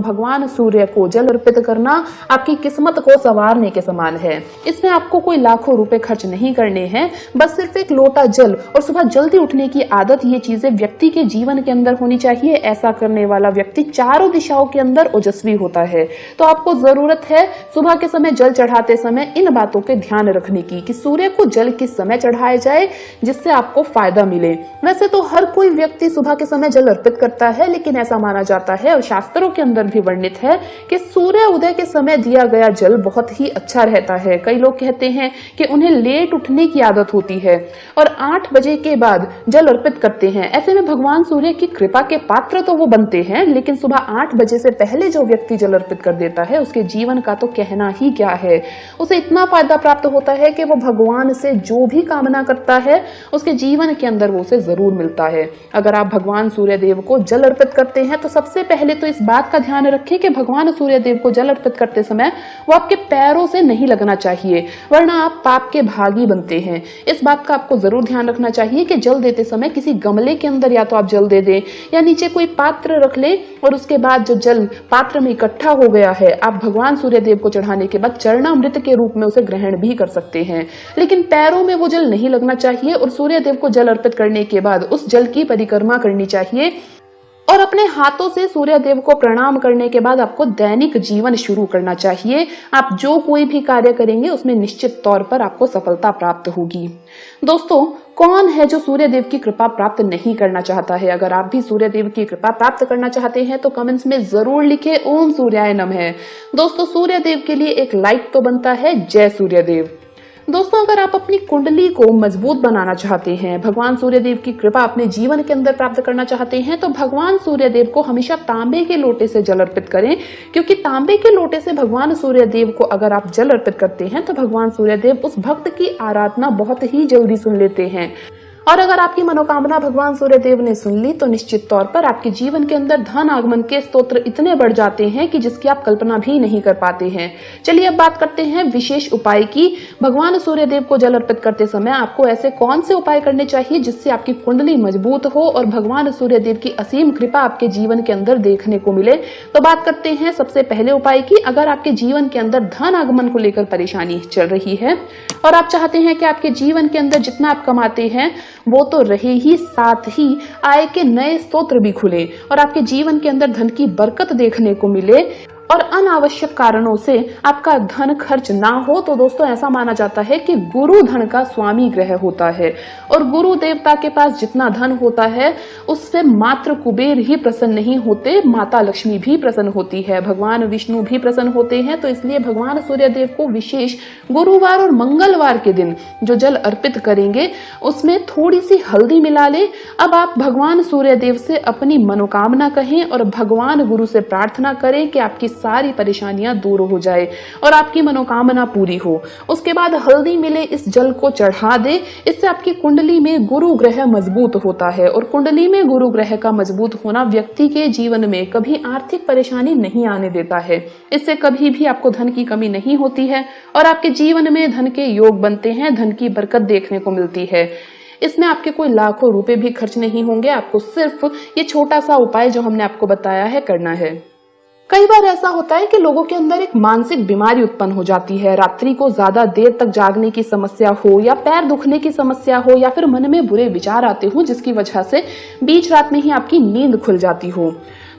भगवान सूर्य को जल अर्पित करना आपकी किस्मत को संवारने के समान है। इसमें आपको कोई लाखों रुपए खर्च नहीं करने हैं, बस सिर्फ एक लोटा जल और सुबह जल्दी उठने की आदत, ये चीजें व्यक्ति के जीवन के अंदर होनी चाहिए। ऐसा करने वाला व्यक्ति चारों दिशाओं के अंदर ओजस्वी होता है। तो आपको जरूरत है सुबह के समय जल चढ़ाते समय इन बातों के ध्यान रखने की कि सूर्य को जल किस समय चढ़ाया जाए जिससे आपको फायदा मिले। वैसे तो हर कोई व्यक्ति सुबह के समय जल अर्पित करता है, लेकिन ऐसा माना जाता है और शास्त्रों के अंदर भी वर्णित है कि सूर्य उदय के समय दिया गया जल बहुत ही अच्छा रहता है। कई लोग कहते हैं कि उन्हें लेट उठने की आदत होती है और 8 बजे के बाद जल अर्पित करते हैं। ऐसे में भगवान सूर्य की कृपा के पात्र तो वो बनते हैं, लेकिन सुबह 8 बजे से पहले जो व्यक्ति जल अर्पित कर देता है उसके जीवन का तो कहना ही क्या है। उसे इतना फायदा प्राप्त होता है कि वो भगवान से जो भी कामना करता है उसके जीवन के अंदर वो उसे जरूर मिलता है। अगर आप भगवान सूर्य देव को जल अर्पित करते हैं तो सबसे पहले तो इस बात का ध्यान रखें कि भगवान सूर्य देव को जल अर्पित करते समय वो आपके पैरों से नहीं लगना चाहिए, वरना आप पाप के भागी बनते हैं। इस बात का आपको जरूर ध्यान रखना चाहिए कि जल देते समय किसी गमले के अंदर या तो आप जल दे दें या नीचे कोई पात्र रख लें और उसके बाद जो जल पात्र में इकट्ठा हो गया है आप भगवान सूर्य देव को चढ़ाने के बाद चरणामृत के रूप में उसे ग्रहण भी कर सकते हैं। लेकिन पैरों में वो जल नहीं लगना चाहिए और सूर्य देव को जल अर्पित करने के बाद उस जल की परिक्रमा करनी चाहिए और अपने हाथों से सूर्य देव को प्रणाम करने के बाद आपको दैनिक जीवन शुरू करना चाहिए। आप जो कोई भी कार्य करेंगे उसमें निश्चित तौर पर आपको सफलता प्राप्त होगी। दोस्तों, कौन है जो सूर्य देव की कृपा प्राप्त नहीं करना चाहता है? अगर आप भी सूर्य देव की कृपा प्राप्त करना चाहते हैं तो कमेंट्स में जरूर लिखें ओम सूर्याय नमः। दोस्तों, सूर्य देव के लिए एक लाइक तो बनता है। जय सूर्य देव। दोस्तों, अगर आप अपनी कुंडली को मजबूत बनाना चाहते हैं, भगवान सूर्य देव की कृपा अपने जीवन के अंदर प्राप्त करना चाहते हैं, तो भगवान सूर्य देव को हमेशा तांबे के लोटे से जल अर्पित करें, क्योंकि तांबे के लोटे से भगवान सूर्य देव को अगर आप जल अर्पित करते हैं तो भगवान सूर्य देव उस भक्त की आराधना बहुत ही जल्दी सुन लेते हैं। और अगर आपकी मनोकामना भगवान सूर्य देव ने सुन ली तो निश्चित तौर पर आपके जीवन के अंदर धन आगमन के स्तोत्र इतने बढ़ जाते हैं कि जिसकी आप कल्पना भी नहीं कर पाते हैं। चलिए अब बात करते हैं विशेष उपाय की। भगवान सूर्य देव को जल अर्पित करते समय आपको ऐसे कौन से उपाय करने चाहिए जिससे आपकी कुंडली मजबूत हो और भगवान सूर्य देव की असीम कृपा आपके जीवन के अंदर देखने को मिले। तो बात करते हैं सबसे पहले उपाय की। अगर आपके जीवन के अंदर धन आगमन को लेकर परेशानी चल रही है और आप चाहते हैं कि आपके जीवन के अंदर जितना आप कमाते हैं वो तो रहे ही, साथ ही आय के नए स्रोत भी खुले और आपके जीवन के अंदर धन की बरकत देखने को मिले और अनावश्यक कारणों से आपका धन खर्च ना हो। तो दोस्तों, ऐसा माना जाता है कि गुरु धन का स्वामी ग्रह होता है और गुरु देवता के पास जितना धन होता है उससे मात्र कुबेर ही प्रसन्न नहीं होते, माता लक्ष्मी भी प्रसन्न होती है, भगवान विष्णु भी प्रसन्न होते हैं। तो इसलिए भगवान सूर्य देव को विशेष गुरुवार और मंगलवार के दिन जो जल अर्पित करेंगे उसमें थोड़ी सी हल्दी मिला ले। अब आप भगवान सूर्य देव से अपनी मनोकामना कहें और भगवान गुरु से प्रार्थना करें कि आपकी सारी परेशानियां दूर हो जाए और आपकी मनोकामना पूरी हो। उसके बाद हल्दी मिले इस जल को चढ़ा दे। इससे आपकी कुंडली में गुरु ग्रह मजबूत होता है और कुंडली में गुरु ग्रह का मजबूत होना व्यक्ति के जीवन में कभी आर्थिक परेशानी नहीं आने देता है। इससे कभी भी आपको धन की कमी नहीं होती है और आपके जीवन में धन के योग बनते हैं, धन की बरकत देखने को मिलती है। इसमें आपके कोई लाखों रुपए भी खर्च नहीं होंगे, आपको सिर्फ ये छोटा सा उपाय जो हमने आपको बताया है करना है। कई बार ऐसा होता है कि लोगों के अंदर एक मानसिक बीमारी उत्पन्न हो जाती है। रात्रि को ज्यादा देर तक जागने की समस्या हो या पैर दुखने की समस्या हो या फिर मन में बुरे विचार आते हो जिसकी वजह से बीच रात में ही आपकी नींद खुल जाती हो।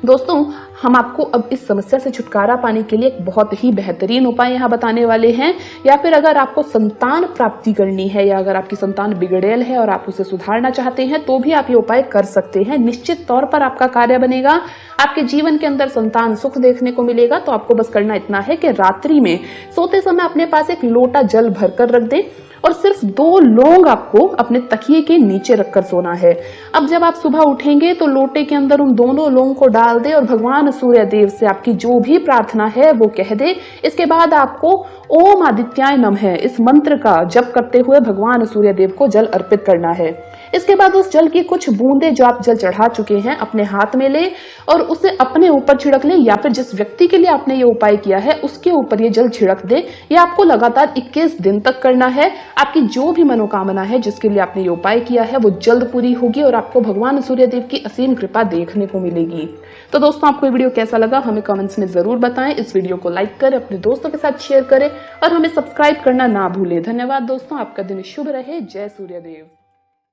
दोस्तों, हम आपको अब इस समस्या से छुटकारा पाने के लिए एक बहुत ही बेहतरीन उपाय यहाँ बताने वाले हैं। या फिर अगर आपको संतान प्राप्ति करनी है या अगर आपकी संतान बिगड़ेल है और आप उसे सुधारना चाहते हैं तो भी आप ये उपाय कर सकते हैं। निश्चित तौर पर आपका कार्य बनेगा, आपके जीवन के अंदर संतान सुख देखने को मिलेगा। तो आपको बस करना इतना है कि रात्रि में सोते समय अपने पास एक लोटा जल भरकर रख दें और सिर्फ 2 लौंग आपको अपने तकिए के नीचे रखकर सोना है। अब जब आप सुबह उठेंगे तो लोटे के अंदर उन दोनों लौंग को डाल दे और भगवान सूर्य देव से आपकी जो भी प्रार्थना है वो कह दे। इसके बाद आपको ओम आदित्याय नमः इस मंत्र का जप करते हुए भगवान सूर्य देव को जल अर्पित करना है। इसके बाद उस जल की कुछ बूंदे जो आप जल चढ़ा चुके हैं अपने हाथ में ले और उसे अपने ऊपर छिड़क ले, या फिर जिस व्यक्ति के लिए आपने ये उपाय किया है उसके ऊपर ये जल छिड़क दे। ये आपको लगातार 21 दिन तक करना है। आपकी जो भी मनोकामना है जिसके लिए आपने ये उपाय किया है वो जल्द पूरी होगी और आपको भगवान सूर्यदेव की असीम कृपा देखने को मिलेगी। तो दोस्तों, आपको ये वीडियो कैसा लगा हमें कमेंट्स में जरूर बताएं। इस वीडियो को लाइक करें, अपने दोस्तों के साथ शेयर करें और हमें सब्सक्राइब करना ना भूलें। धन्यवाद दोस्तों, आपका दिन शुभ रहे। जय सूर्यदेव।